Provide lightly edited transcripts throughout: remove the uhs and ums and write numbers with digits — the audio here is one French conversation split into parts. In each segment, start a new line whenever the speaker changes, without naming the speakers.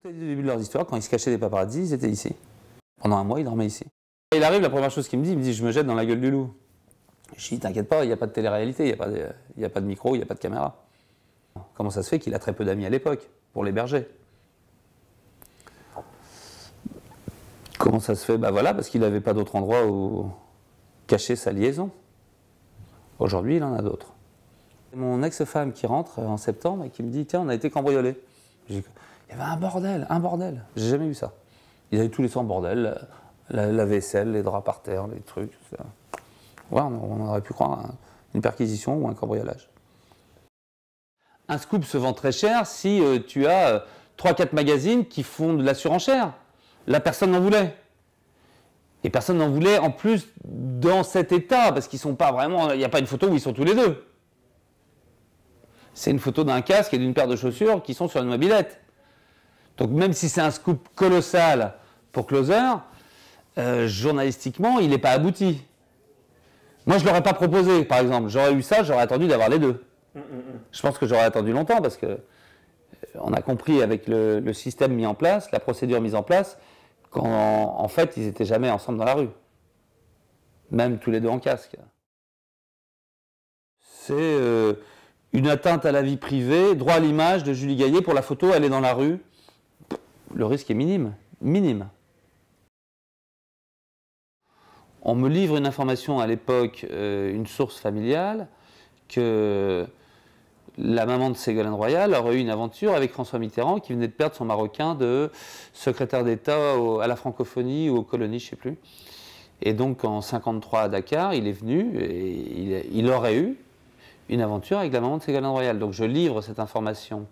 Au début de leur histoire, quand ils se cachaient des paparazzis, ils étaient ici. Pendant un mois, ils dormaient ici. Il arrive, la première chose qu'il me dit, je me jette dans la gueule du loup. Je dis, t'inquiète pas, il n'y a pas de télé-réalité, il n'y a pas de micro, il n'y a pas de caméra. Comment ça se fait qu'il a très peu d'amis à l'époque, pour l'héberger? Comment ça se fait? Ben voilà, parce qu'il n'avait pas d'autre endroit où cacher sa liaison. Aujourd'hui, il en a d'autres. Mon ex-femme qui rentre en septembre et qui me dit, tiens, on a été cambriolés. Il y avait un bordel. J'ai jamais vu ça. Ils avaient tous les soirs en bordel, la vaisselle, les draps par terre, les trucs, tout ça. Ouais, on aurait pu croire à une perquisition ou un cambriolage. Un scoop se vend très cher si tu as 3-4 magazines qui font de la surenchère. Là, personne n'en voulait. Et personne n'en voulait en plus dans cet état, parce qu'ils sont pas vraiment. Il n'y a pas une photo où ils sont tous les deux. C'est une photo d'un casque et d'une paire de chaussures qui sont sur une mobilette. Donc même si c'est un scoop colossal pour Closer, journalistiquement, il n'est pas abouti. Moi, je ne l'aurais pas proposé, par exemple. J'aurais eu ça, j'aurais attendu d'avoir les deux. Je pense que j'aurais attendu longtemps parce que on a compris avec le système mis en place, la procédure mise en place, qu'en fait, ils n'étaient jamais ensemble dans la rue. Même tous les deux en casque. C'est une atteinte à la vie privée, droit à l'image de Julie Gaillet. Pour la photo, elle est dans la rue. Le risque est minime. Minime. On me livre une information à l'époque, une source familiale, que la maman de Ségolène Royal aurait eu une aventure avec François Mitterrand qui venait de perdre son Marocain de secrétaire d'État à la francophonie ou aux colonies, je ne sais plus. Et donc en 1953 à Dakar, il est venu et il aurait eu une aventure avec la maman de Ségolène Royal. Donc je livre cette information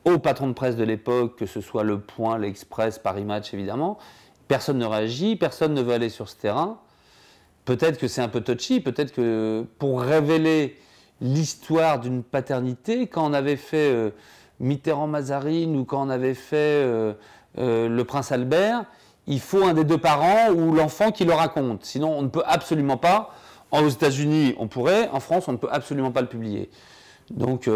au patron de presse de l'époque, que ce soit Le Point, l'Express, Paris Match évidemment. Personne ne réagit, personne ne veut aller sur ce terrain. Peut-être que c'est un peu touchy, peut-être que pour révéler l'histoire d'une paternité, quand on avait fait Mitterrand-Mazarine ou quand on avait fait le Prince Albert, il faut un des deux parents ou l'enfant qui le raconte. Sinon, on ne peut absolument pas. Aux États-Unis, on pourrait. En France, on ne peut absolument pas le publier. Donc,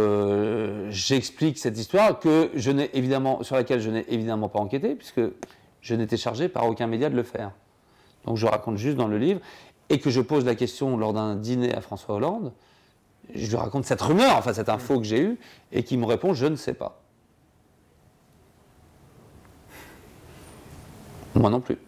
j'explique cette histoire sur laquelle je n'ai évidemment pas enquêté, puisque je n'étais chargé par aucun média de le faire. Donc, je raconte juste dans le livre, et que je pose la question lors d'un dîner à François Hollande. Je lui raconte cette rumeur, enfin cette info que j'ai eue, et qui me répond « je ne sais pas ». Moi non plus.